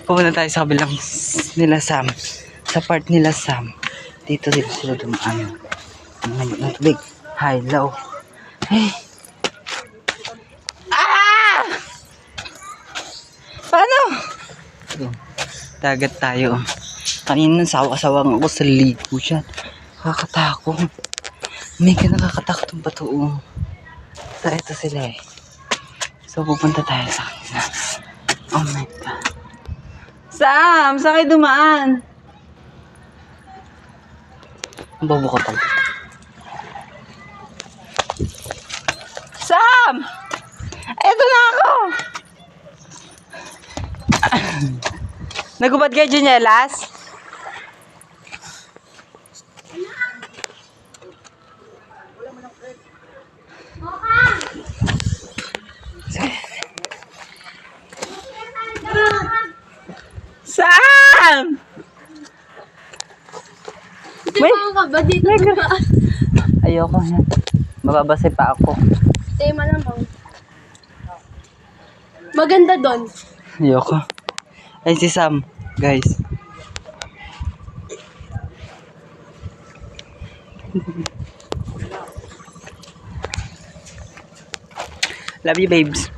Pupunta tayo sa kabilang nila Sam. Sa part nila Sam. Dito sila dumaan. Ang lamig ng tubig. High, low. Hey. Ah! Paano? Dagat tayo. Kanina sawa-sawang ako sa ligo siya. Nakakatakot. Mega nakakatakot ang bato. So, ito sila eh. So, pupunta tayo sa kanila. Oh my God. Sam! Saan kayo dumaan? Ang bobo ko talaga. Sam! Eto na ako! Nagubad kayo, Junielas? Sam! May ka ba dito? Ayoko yan. Mababase pa ako. Tema naman. Maganda doon. Ayoko. Ay si Sam, guys. Love you, babes.